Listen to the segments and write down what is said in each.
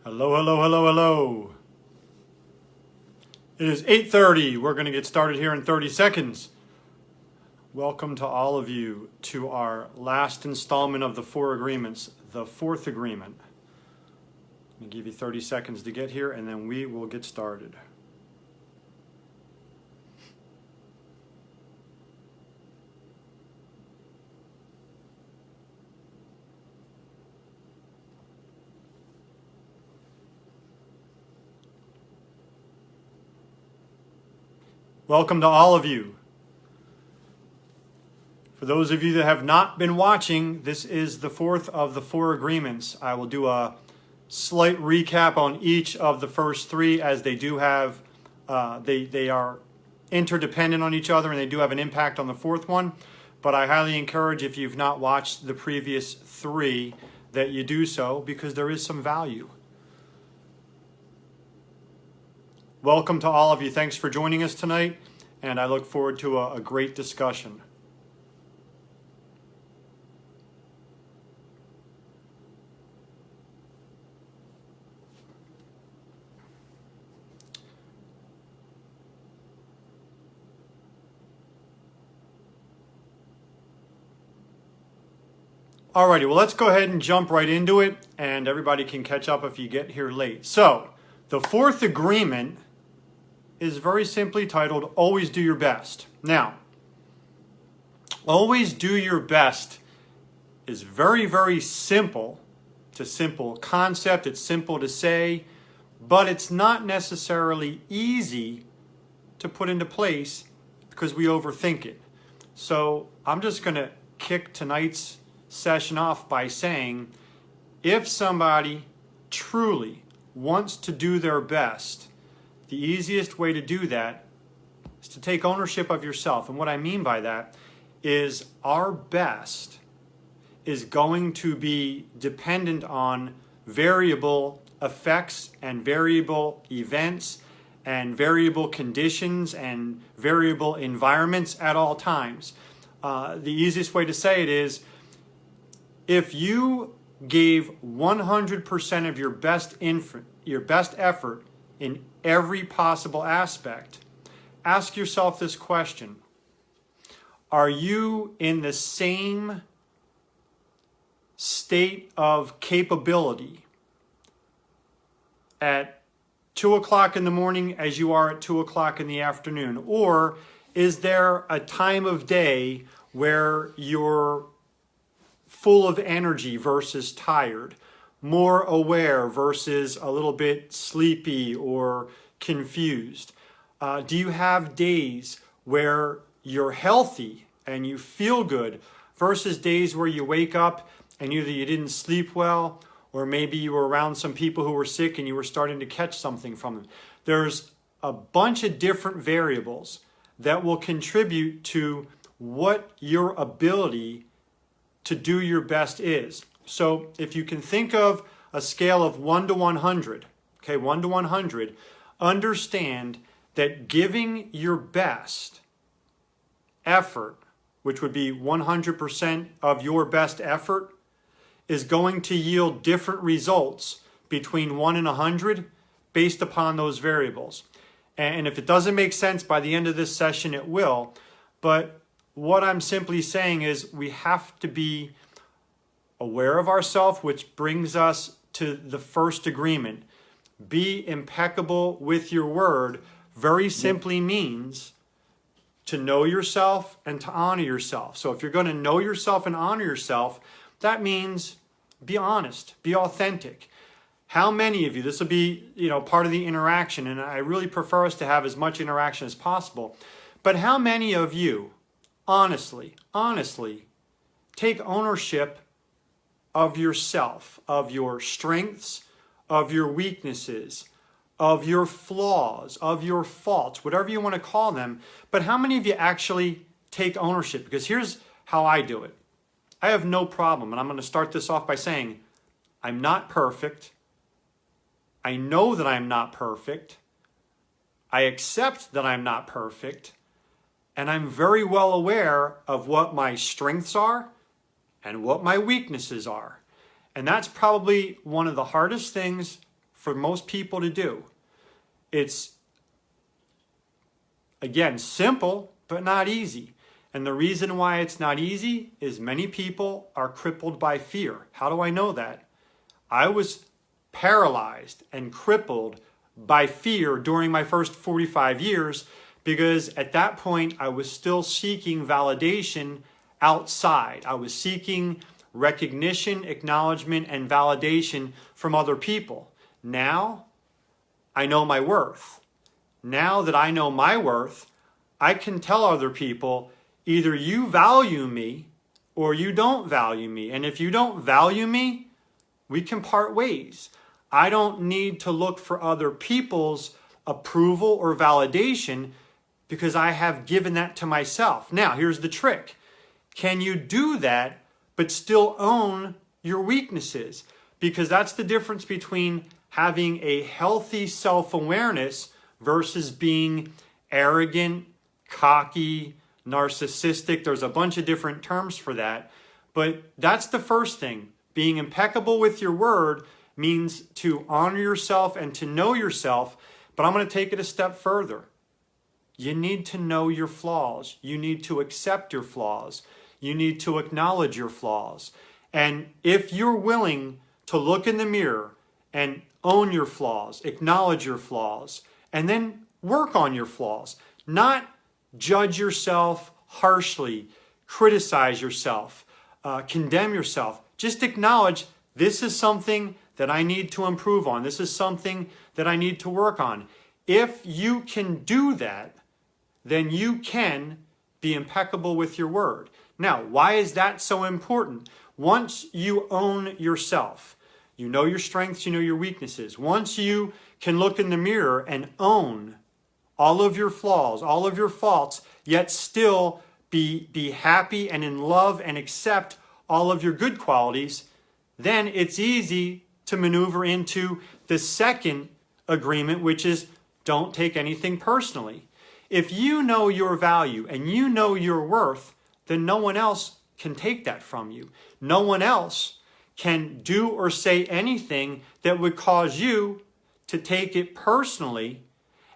Hello, hello, hello, hello. It is 8:30. We're going to get started here in 30 seconds. Welcome to all of you to our last installment of the 4 agreements, the 4th agreement. Let me give you 30 seconds to get here and then we will get started. Welcome to all of you. For those of you that have not been watching, this is the 4th of the 4 agreements. I will do a slight recap on each of the first 3 as they do have, they are interdependent on each other and they do have an impact on the 4th one. But I highly encourage, if you've not watched the previous 3, that you do so because there is some value. Welcome to all of you. Thanks for joining us tonight, and I look forward to a great discussion. Alrighty, well, let's go ahead and jump right into it, and everybody can catch up if you get here late. So, the 4th agreement is very simply titled, Always Do Your Best. Now, always do your best is very, very simple. It's a simple concept, it's simple to say, but it's not necessarily easy to put into place because we overthink it. So, I'm just going to kick tonight's session off by saying, if somebody truly wants to do their best, the easiest way to do that is to take ownership of yourself. And what I mean by that is our best is going to be dependent on variable effects and variable events and variable conditions and variable environments at all times. The easiest way to say it is, if you gave 100% of your best effort in every possible aspect, ask yourself this question. Are you in the same state of capability at 2 o'clock in the morning as you are at 2 o'clock in the afternoon? Or is there a time of day where you're full of energy versus tired, more aware versus a little bit sleepy or confused? Do you have days where you're healthy and you feel good versus days where you wake up and either you didn't sleep well or maybe you were around some people who were sick and you were starting to catch something from them? There's a bunch of different variables that will contribute to what your ability to do your best is. So if you can think of a scale of 1 to 100, okay, 1 to 100, understand that giving your best effort, which would be 100% of your best effort, is going to yield different results between 1 and 100 based upon those variables. And if it doesn't make sense by the end of this session, it will. But what I'm simply saying is we have to be aware of ourselves, which brings us to the first agreement. Be impeccable with your word very simply means to know yourself and to honor yourself. So if you're going to know yourself and honor yourself, that means be honest, be authentic. How many of you, this will be, part of the interaction, and I really prefer us to have as much interaction as possible, but how many of you honestly, take ownership of yourself, of your strengths, of your weaknesses, of your flaws, of your faults, whatever you want to call them, but how many of you actually take ownership? Because here's how I do it. I have no problem, and I'm going to start this off by saying, I'm not perfect. I know that I'm not perfect. I accept that I'm not perfect. And I'm very well aware of what my strengths are and what my weaknesses are. And that's probably one of the hardest things for most people to do. It's, again, simple, but not easy. And the reason why it's not easy is many people are crippled by fear. How do I know that? I was paralyzed and crippled by fear during my first 45 years because at that point I was still seeking validation outside. I was seeking recognition, acknowledgement, and validation from other people. Now I know my worth. Now that I know my worth, I can tell other people, either you value me or you don't value me. And if you don't value me, we can part ways. I don't need to look for other people's approval or validation because I have given that to myself. Now, here's the trick. Can you do that but still own your weaknesses? Because that's the difference between having a healthy self-awareness versus being arrogant, cocky, narcissistic. There's a bunch of different terms for that. But that's the first thing. Being impeccable with your word means to honor yourself and to know yourself. But I'm going to take it a step further. You need to know your flaws. You need to accept your flaws. You need to acknowledge your flaws. And if you're willing to look in the mirror and own your flaws, acknowledge your flaws, and then work on your flaws, not judge yourself harshly, criticize yourself, condemn yourself. Just acknowledge this is something that I need to improve on. This is something that I need to work on. If you can do that, then you can be impeccable with your word. Now, why is that so important? Once you own yourself, you know your strengths, you know your weaknesses. Once you can look in the mirror and own all of your flaws, all of your faults, yet still be happy and in love and accept all of your good qualities, then it's easy to maneuver into the second agreement, which is don't take anything personally. If you know your value and you know your worth, then no one else can take that from you. No one else can do or say anything that would cause you to take it personally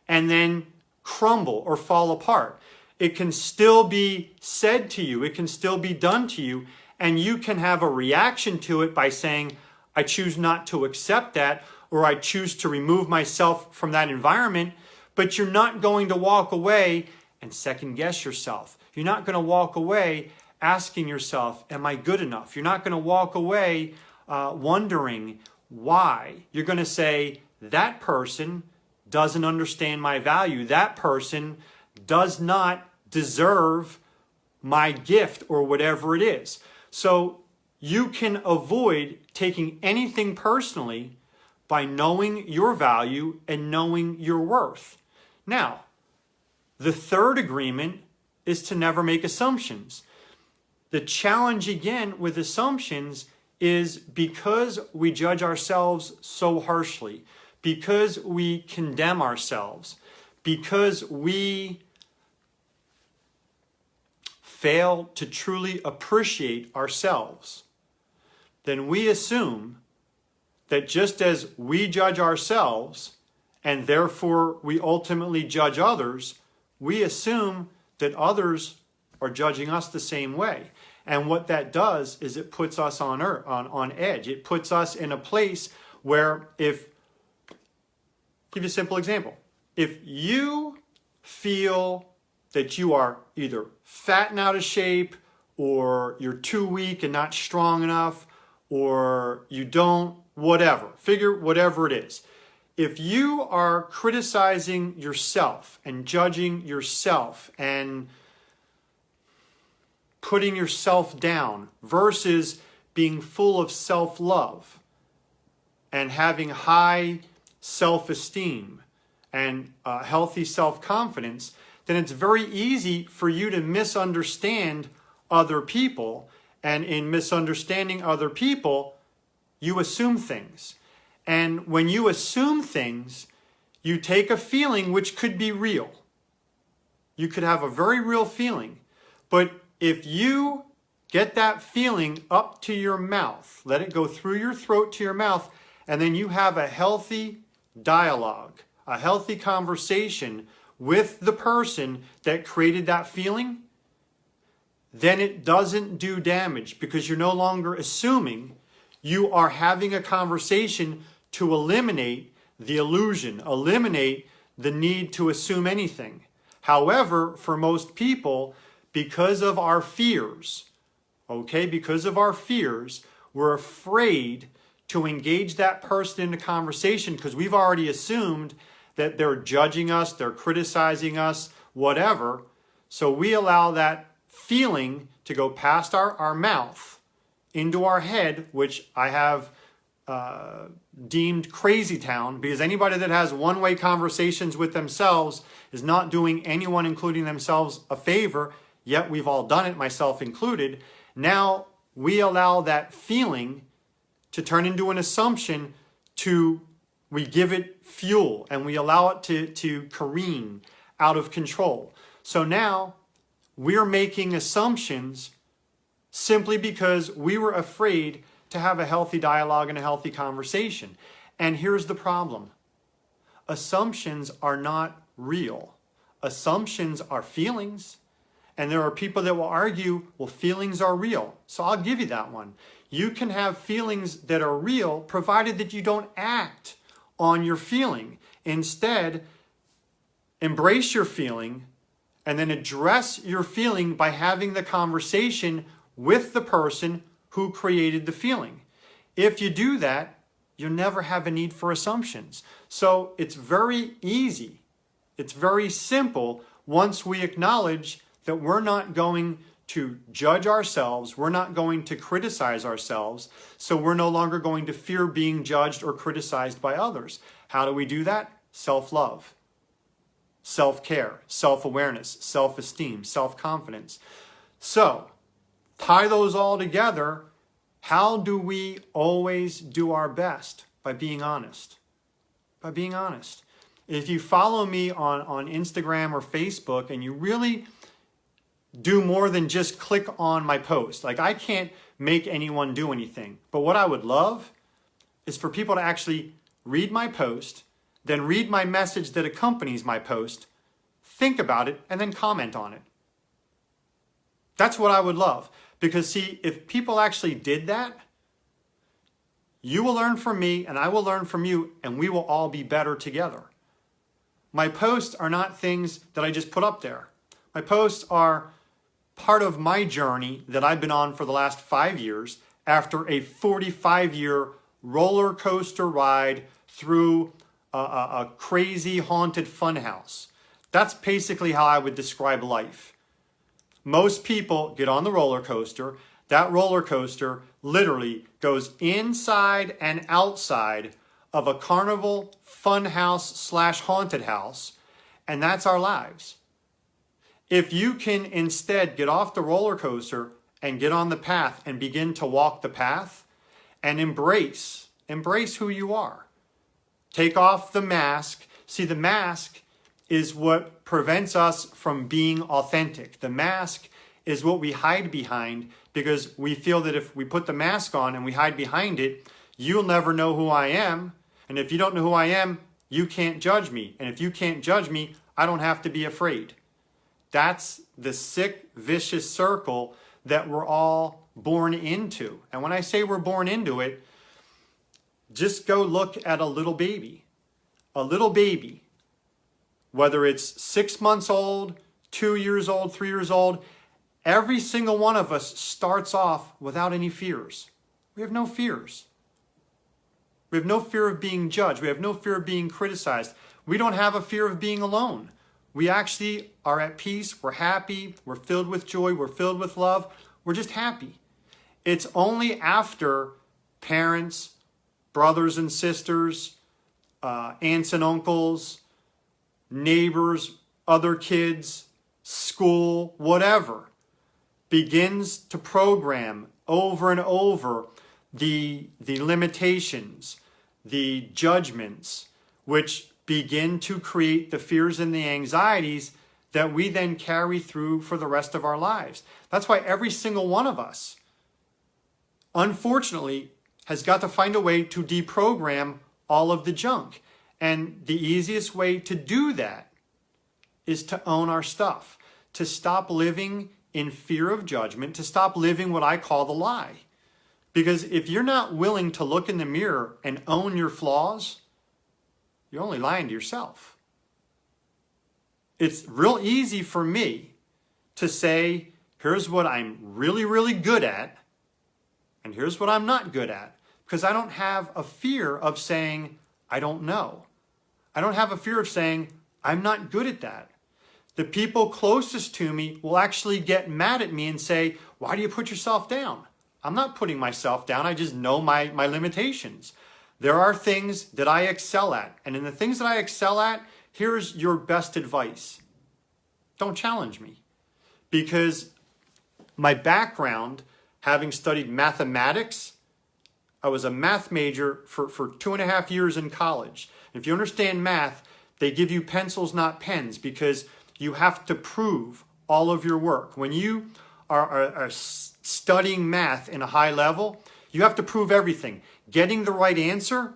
and then crumble or fall apart. It can still be said to you, it can still be done to you, and you can have a reaction to it by saying, I choose not to accept that, or I choose to remove myself from that environment, but you're not going to walk away and second guess yourself. You're not going to walk away asking yourself, am I good enough? You're not going to walk away wondering why. You're going to say, that person doesn't understand my value. That person does not deserve my gift or whatever it is. So you can avoid taking anything personally by knowing your value and knowing your worth. Now, the third agreement is to never make assumptions. The challenge again with assumptions is because we judge ourselves so harshly, because we condemn ourselves, because we fail to truly appreciate ourselves, then we assume that just as we judge ourselves and therefore we ultimately judge others, we assume that others are judging us the same way. And what that does is it puts us on edge. It puts us in a place where give you a simple example. If you feel that you are either fat and out of shape, or you're too weak and not strong enough, or you don't, whatever it is. If you are criticizing yourself and judging yourself and putting yourself down versus being full of self-love and having high self-esteem and healthy self-confidence, then it's very easy for you to misunderstand other people. And in misunderstanding other people, you assume things. And when you assume things, you take a feeling which could be real. You could have a very real feeling. But if you get that feeling up to your mouth, let it go through your throat to your mouth, and then you have a healthy dialogue, a healthy conversation with the person that created that feeling, then it doesn't do damage because you're no longer assuming. You are having a conversation to eliminate the illusion, eliminate the need to assume anything. However, for most people, because of our fears, because of our fears, we're afraid to engage that person in a conversation because we've already assumed that they're judging us, they're criticizing us, whatever. So we allow that feeling to go past our mouth into our head, which I have deemed crazy town, because anybody that has one-way conversations with themselves is not doing anyone, including themselves, a favor, yet we've all done it, myself included. Now we allow that feeling to turn into an assumption, we give it fuel and we allow it to careen out of control. So now we're making assumptions simply because we were afraid to have a healthy dialogue and a healthy conversation. And here's the problem. Assumptions are not real. Assumptions are feelings. And there are people that will argue, well, feelings are real. So I'll give you that one. You can have feelings that are real, provided that you don't act on your feeling. Instead, embrace your feeling and then address your feeling by having the conversation with the person who created the feeling. If you do that, you'll never have a need for assumptions. So it's very easy. It's very simple once we acknowledge that we're not going to judge ourselves, we're not going to criticize ourselves, so we're no longer going to fear being judged or criticized by others. How do we do that? Self-love, self-care, self-awareness, self-esteem, self-confidence. So, tie those all together. How do we always do our best? By being honest. By being honest. If you follow me on Instagram or Facebook and you really do more than just click on my post. Like, I can't make anyone do anything. But what I would love is for people to actually read my post, then read my message that accompanies my post, think about it, and then comment on it. That's what I would love. Because see, if people actually did that, you will learn from me and I will learn from you, and we will all be better together. My posts are not things that I just put up there. My posts are part of my journey that I've been on for the last 5 years after a 45-year roller coaster ride through a crazy haunted funhouse. That's basically how I would describe life. Most people get on the roller coaster. That roller coaster literally goes inside and outside of a carnival funhouse / haunted house, and that's our lives. If you can instead get off the roller coaster and get on the path and begin to walk the path and embrace who you are. Take off the mask. See, the mask is what prevents us from being authentic. The mask is what we hide behind because we feel that if we put the mask on and we hide behind it, you'll never know who I am. And if you don't know who I am, you can't judge me. And if you can't judge me, I don't have to be afraid. That's the sick, vicious circle that we're all born into. And when I say we're born into it, just go look at a little baby. A little baby, whether it's 6 months old, 2 years old, 3 years old, every single one of us starts off without any fears. We have no fears. We have no fear of being judged. We have no fear of being criticized. We don't have a fear of being alone. We actually are at peace, we're happy, we're filled with joy, we're filled with love, we're just happy. It's only after parents, brothers and sisters, aunts and uncles, neighbors, other kids, school, whatever, begins to program over and over the limitations, the judgments, which begin to create the fears and the anxieties that we then carry through for the rest of our lives. That's why every single one of us, unfortunately, has got to find a way to deprogram all of the junk. And the easiest way to do that is to own our stuff, to stop living in fear of judgment, to stop living what I call the lie. Because if you're not willing to look in the mirror and own your flaws, you're only lying to yourself. It's real easy for me to say, here's what I'm really, really good at, and here's what I'm not good at, because I don't have a fear of saying, I don't know. I don't have a fear of saying, I'm not good at that. The people closest to me will actually get mad at me and say, why do you put yourself down? I'm not putting myself down. I just know my limitations. There are things that I excel at. And in the things that I excel at, here's your best advice. Don't challenge me. Because my background, having studied mathematics, I was a math major for 2.5 years in college. If you understand math, they give you pencils, not pens, because you have to prove all of your work. When you are studying math in a high level, you have to prove everything. Getting the right answer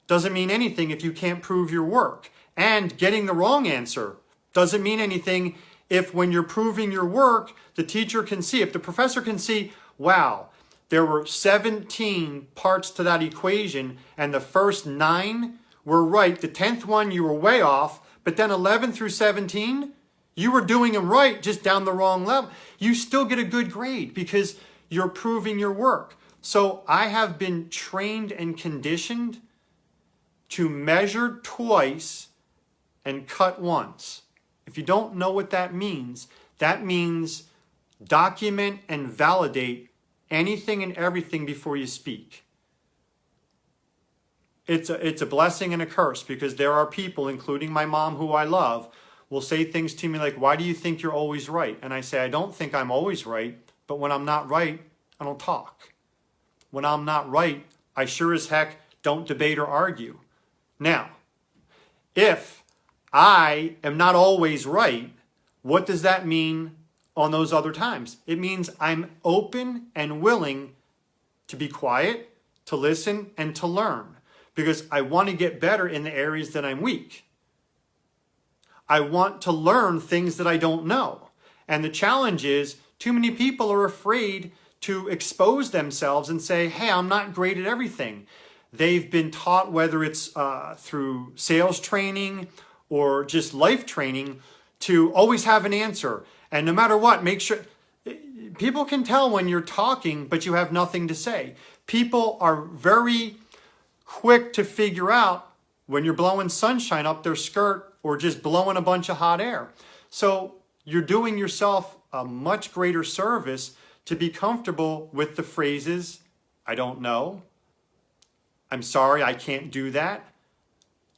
doesn't mean anything if you can't prove your work. And getting the wrong answer doesn't mean anything if when you're proving your work, the teacher can see, if the professor can see, wow, there were 17 parts to that equation and the first 9 were right. The 10th one, you were way off, but then 11 through 17, you were doing them right, just down the wrong level. You still get a good grade because you're proving your work. So I have been trained and conditioned to measure twice and cut once. If you don't know what that means document and validate anything and everything before you speak. It's a blessing and a curse, because there are people, including my mom who I love, will say things to me like, why do you think you're always right? And I say, I don't think I'm always right, but when I'm not right, I don't talk. When I'm not right, I sure as heck don't debate or argue. Now, if I am not always right, what does that mean on those other times? It means I'm open and willing to be quiet, to listen, and to learn, because I want to get better in the areas that I'm weak. I want to learn things that I don't know. And the challenge is, too many people are afraid to expose themselves and say, hey, I'm not great at everything. They've been taught, whether it's through sales training or just life training, to always have an answer. And no matter what, make sure, people can tell when you're talking, but you have nothing to say. People are very quick to figure out when you're blowing sunshine up their skirt or just blowing a bunch of hot air. So you're doing yourself a much greater service to be comfortable with the phrases, I don't know, I'm sorry, I can't do that,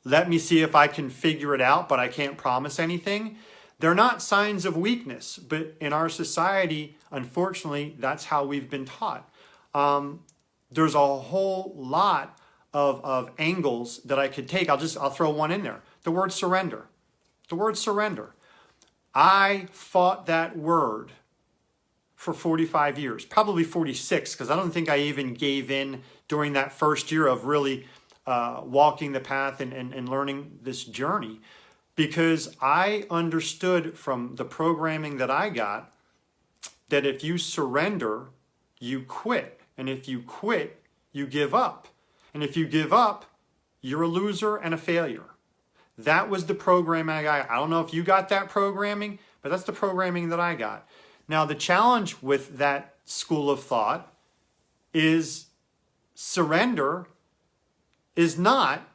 let me see if I can figure it out, but I can't promise anything. They're not signs of weakness, but in our society, unfortunately, that's how we've been taught. There's a whole lot of angles that I could take. I'll throw one in there. The word surrender. The word surrender. I fought that word for 45 years, probably 46, because I don't think I even gave in during that first year of really walking the path and learning this journey, because I understood from the programming that I got that if you surrender, you quit. And if you quit, you give up. And if you give up, you're a loser and a failure. That was the programming I got. I don't know if you got that programming, but that's the programming that I got. Now, the challenge with that school of thought is surrender is not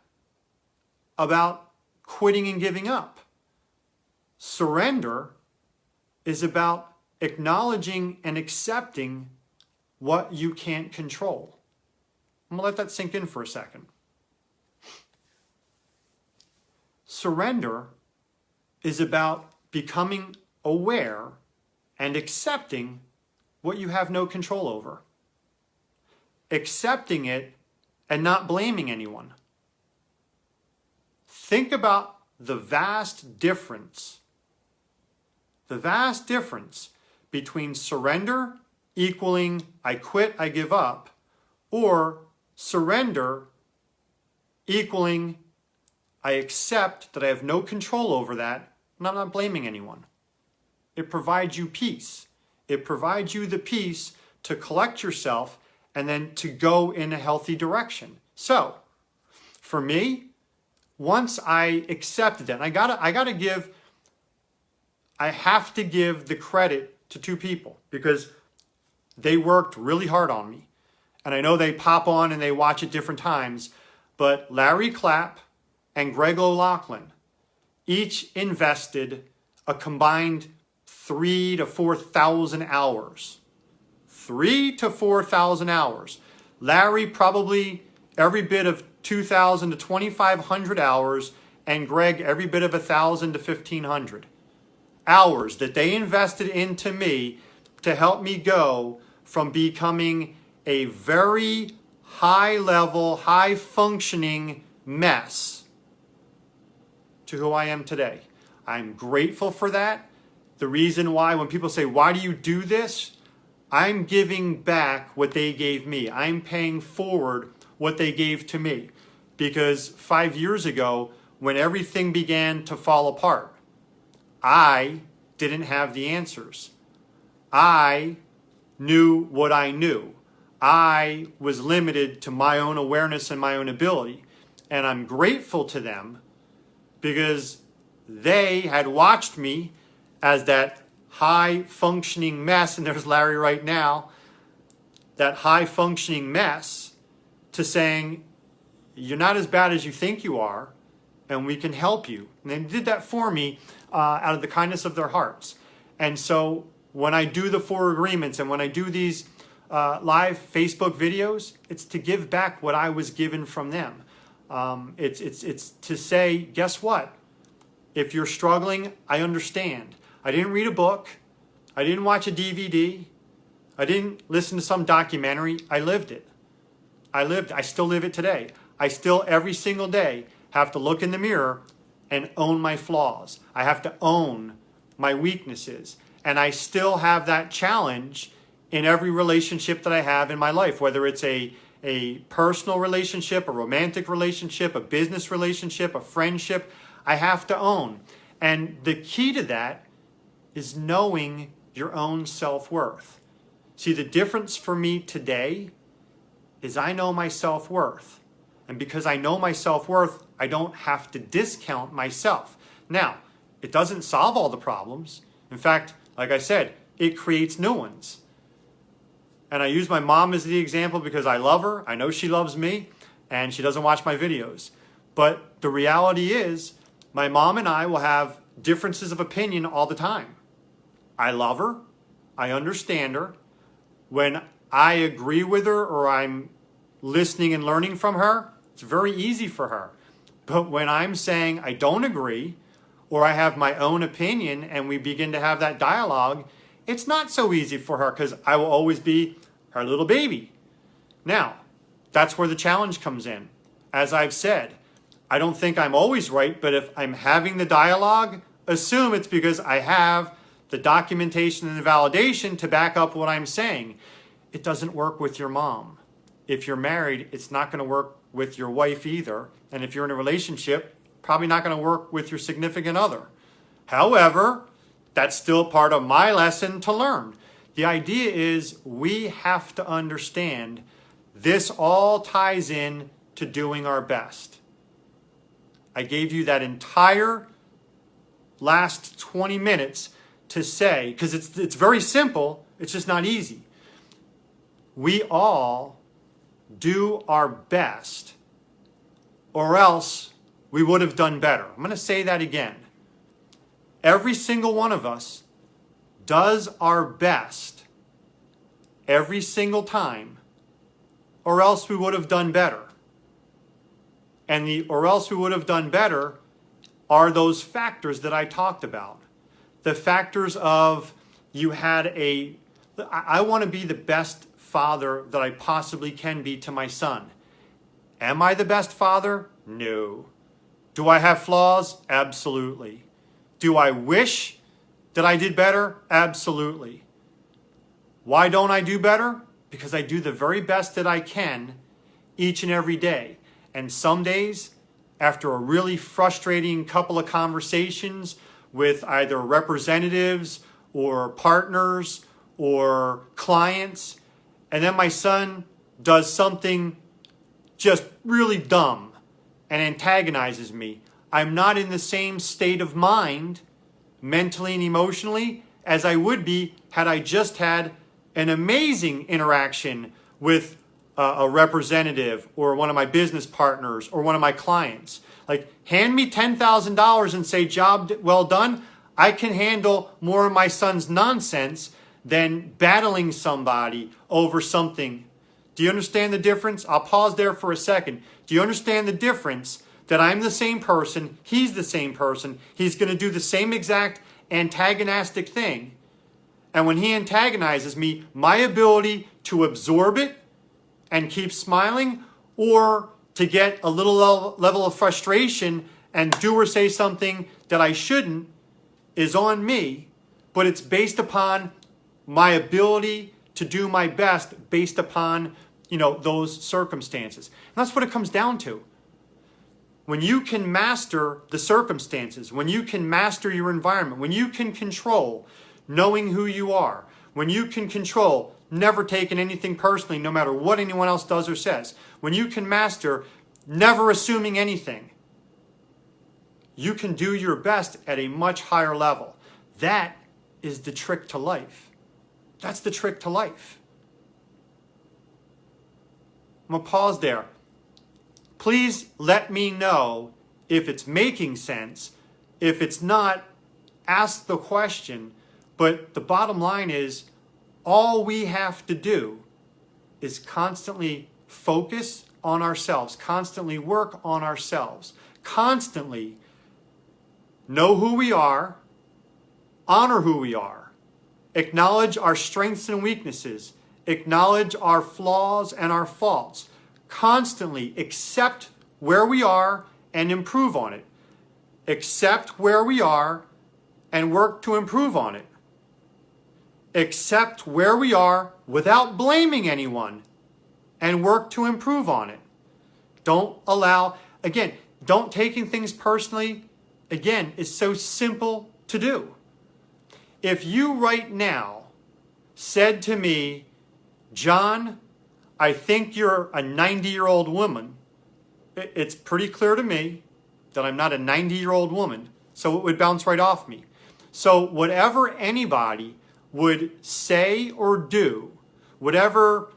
about quitting and giving up. Surrender is about acknowledging and accepting what you can't control. I'm going to let that sink in for a second. Surrender is about becoming aware and accepting what you have no control over. Accepting it and not blaming anyone. Think about the vast difference between surrender equaling I quit, I give up, or surrender equaling I accept that I have no control over that, and I'm not blaming anyone. It provides you peace. It provides you the peace to collect yourself and then to go in a healthy direction. So, for me, once I accepted that, I have to give the credit to two people because they worked really hard on me. And I know they pop on and they watch at different times, but Larry Clapp and Greg O'Loughlin each invested a combined 3,000 to 4,000 hours. 3,000 to 4,000 hours. Larry probably every bit of 2,000 to 2,500 hours, and Greg every bit of 1,000 to 1,500 hours that they invested into me to help me go from becoming a very high level, high functioning mess to who I am today. I'm grateful for that. The reason why, when people say, why do you do this? I'm giving back what they gave me. I'm paying forward what they gave to me. Because 5 years ago, when everything began to fall apart, I didn't have the answers. I knew what I knew. I was limited to my own awareness and my own ability. And I'm grateful to them because they had watched me as that high functioning mess, and there's Larry right now, that high functioning mess, to saying, you're not as bad as you think you are, and we can help you. And they did that for me out of the kindness of their hearts. And so when I do the 4 agreements and when I do these live Facebook videos, it's to give back what I was given from them. It's to say, guess what? If you're struggling, I understand. I didn't read a book. I didn't watch a DVD. I didn't listen to some documentary. I lived it. I still live it today. I still, every single day, have to look in the mirror and own my flaws. I have to own my weaknesses. And I still have that challenge in every relationship that I have in my life, whether it's a personal relationship, a romantic relationship, a business relationship, a friendship. I have to own. And the key to that is knowing your own self-worth. See, the difference for me today is I know my self-worth. And because I know my self-worth, I don't have to discount myself. Now, it doesn't solve all the problems. In fact, like I said, it creates new ones. And I use my mom as the example because I love her. I know she loves me, and she doesn't watch my videos. But the reality is, my mom and I will have differences of opinion all the time. I love her. I understand her. When I agree with her or I'm listening and learning from her, it's very easy for her. But when I'm saying I don't agree or I have my own opinion and we begin to have that dialogue, it's not so easy for her because I will always be her little baby. Now, that's where the challenge comes in. As I've said, I don't think I'm always right, but if I'm having the dialogue, assume it's because I have the documentation and the validation to back up what I'm saying. It doesn't work with your mom. If you're married, it's not going to work with your wife either. And if you're in a relationship, probably not going to work with your significant other. However, that's still part of my lesson to learn. The idea is we have to understand this all ties in to doing our best. I gave you that entire last 20 minutes to say, because it's very simple, it's just not easy. We all do our best, or else we would have done better. I'm going to say that again. Every single one of us does our best every single time, or else we would have done better. And the or else we would have done better are those factors that I talked about. The factors of I want to be the best father that I possibly can be to my son. Am I the best father? No. Do I have flaws? Absolutely. Do I wish that I did better? Absolutely. Why don't I do better? Because I do the very best that I can each and every day. And some days, after a really frustrating couple of conversations with either representatives or partners or clients, and then my son does something just really dumb and antagonizes me, I'm not in the same state of mind, mentally and emotionally, as I would be had I just had an amazing interaction with a representative or one of my business partners or one of my clients. Like, hand me $10,000 and say, job well done. I can handle more of my son's nonsense than battling somebody over something. Do you understand the difference? I'll pause there for a second. Do you understand the difference that I'm the same person, he's the same person, he's going to do the same exact antagonistic thing. And when he antagonizes me, my ability to absorb it and keep smiling, or to get a little level of frustration and do or say something that I shouldn't, is on me, but it's based upon my ability to do my best based upon, those circumstances. And that's what it comes down to. When you can master the circumstances, when you can master your environment, when you can control knowing who you are, when you can control never taking anything personally no matter what anyone else does or says, when you can master never assuming anything, you can do your best at a much higher level. That is the trick to life. That's the trick to life. I'm going to pause there. Please let me know if it's making sense. If it's not, ask the question. But the bottom line is, all we have to do is constantly focus on ourselves, constantly work on ourselves, constantly know who we are, honor who we are, acknowledge our strengths and weaknesses, acknowledge our flaws and our faults, constantly accept where we are and improve on it. Accept where we are and work to improve on it. Accept where we are without blaming anyone and work to improve on it. Don't allow, again, don't taking things personally, again, is so simple to do. If you right now said to me, John, I think you're a 90-year-old woman, it's pretty clear to me that I'm not a 90-year-old woman, so it would bounce right off me. So whatever anybody would say or do, whatever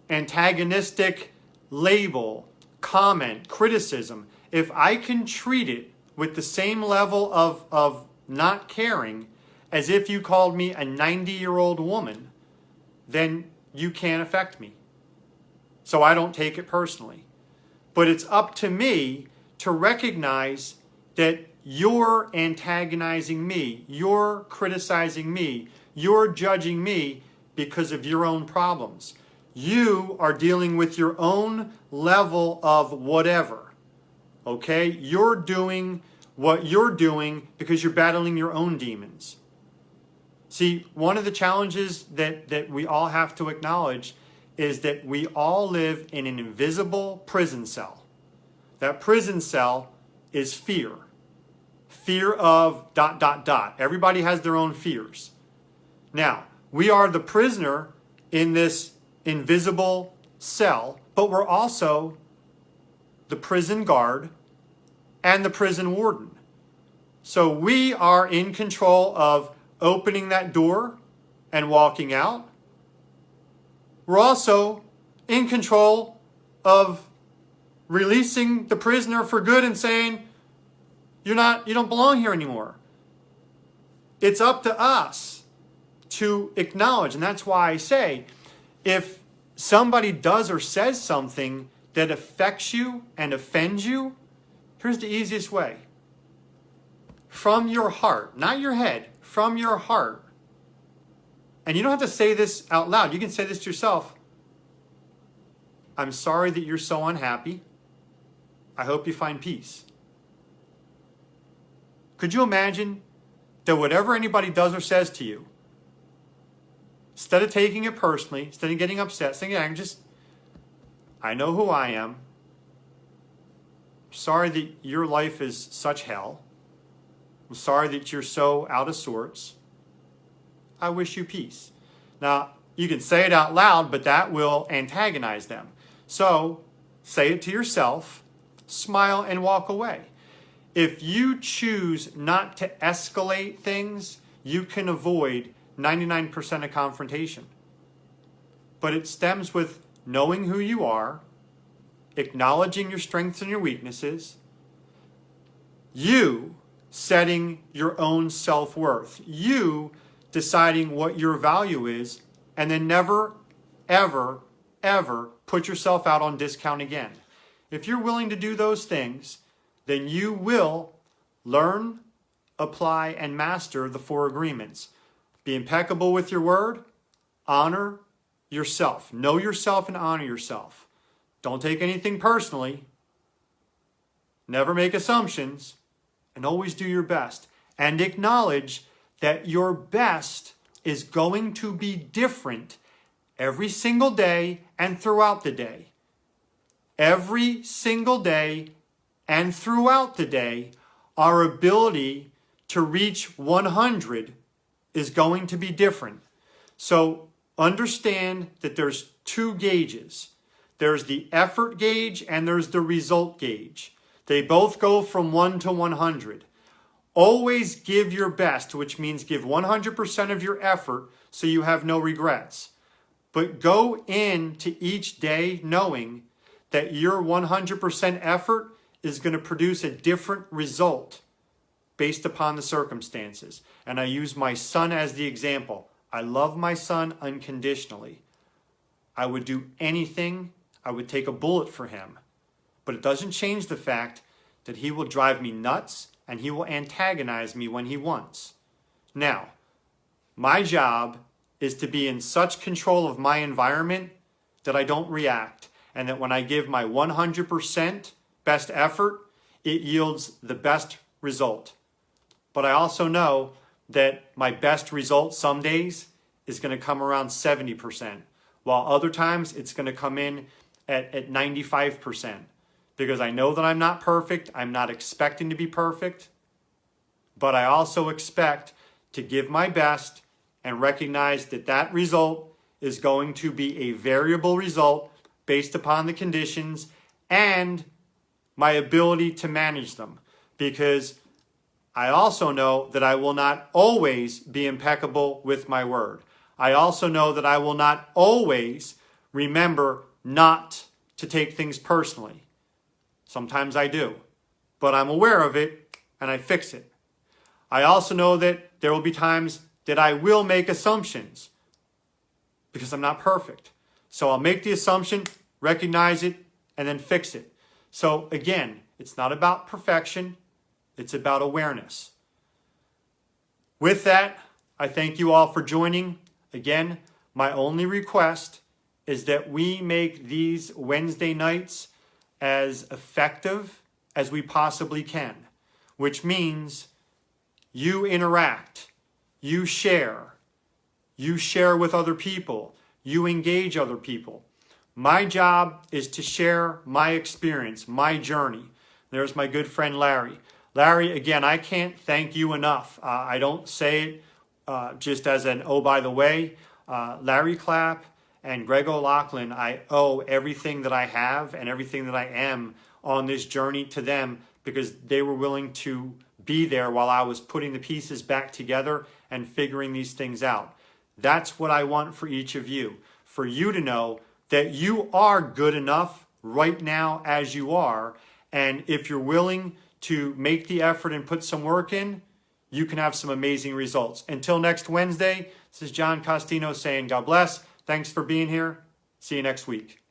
antagonistic label, comment, criticism, if I can treat it with the same level of not caring as if you called me a 90-year-old woman, then you can't affect me. So I don't take it personally. But it's up to me to recognize that you're antagonizing me, you're criticizing me, you're judging me because of your own problems. You are dealing with your own level of whatever. Okay? You're doing what you're doing because you're battling your own demons. See, one of the challenges that we all have to acknowledge is that we all live in an invisible prison cell. That prison cell is fear. Fear of ... Everybody has their own fears. Now, we are the prisoner in this invisible cell, but we're also the prison guard and the prison warden. So we are in control of opening that door and walking out. We're also in control of releasing the prisoner for good and saying, you don't belong here anymore. It's up to us to acknowledge, and that's why I say, if somebody does or says something that affects you and offends you, here's the easiest way. From your heart, not your head, from your heart. And you don't have to say this out loud. You can say this to yourself. I'm sorry that you're so unhappy. I hope you find peace. Could you imagine that whatever anybody does or says to you, instead of taking it personally, instead of getting upset, saying, yeah, I know who I am. Sorry that your life is such hell. I'm sorry that you're so out of sorts. I wish you peace. Now, you can say it out loud, but that will antagonize them. So, say it to yourself, smile, and walk away. If you choose not to escalate things, you can avoid 99% of confrontation. But it stems with knowing who you are, acknowledging your strengths and your weaknesses, you setting your own self-worth, you deciding what your value is, and then never, ever, ever put yourself out on discount again. If you're willing to do those things, then you will learn, apply, and master the 4 agreements. Be impeccable with your word, honor yourself. Know yourself and honor yourself. Don't take anything personally. Never make assumptions, and always do your best. And acknowledge that your best is going to be different every single day and throughout the day. Every single day and throughout the day, our ability to reach 100 is going to be different. So understand that there's 2 gauges. There's the effort gauge and there's the result gauge. They both go from 1 to 100. Always give your best, which means give 100% of your effort so you have no regrets. But go into each day knowing that your 100% effort is going to produce a different result based upon the circumstances. And I use my son as the example. I love my son unconditionally. I would do anything. I would take a bullet for him. But it doesn't change the fact that he will drive me nuts and he will antagonize me when he wants. Now, my job is to be in such control of my environment that I don't react, and that when I give my 100% best effort, it yields the best result. But I also know that my best result some days is going to come around 70%, while other times it's going to come in at 95%. Because I know that I'm not perfect. I'm not expecting to be perfect. But I also expect to give my best and recognize that that result is going to be a variable result based upon the conditions and my ability to manage them. Because I also know that I will not always be impeccable with my word. I also know that I will not always remember not to take things personally. Sometimes I do, but I'm aware of it and I fix it. I also know that there will be times that I will make assumptions because I'm not perfect. So I'll make the assumption, recognize it, and then fix it. So again, it's not about perfection, it's about awareness. With that, I thank you all for joining. Again, my only request is that we make these Wednesday nights as effective as we possibly can, which means you interact, you share with other people, you engage other people. My job is to share my experience, my journey. There's my good friend Larry. Larry, again, I can't thank you enough. I don't say it just as an, oh, by the way, Larry Clapp and Greg O'Loughlin, I owe everything that I have and everything that I am on this journey to them because they were willing to be there while I was putting the pieces back together and figuring these things out. That's what I want for each of you. For you to know that you are good enough right now as you are. And if you're willing to make the effort and put some work in, you can have some amazing results. Until next Wednesday, this is John Costino saying God bless. Thanks for being here. See you next week.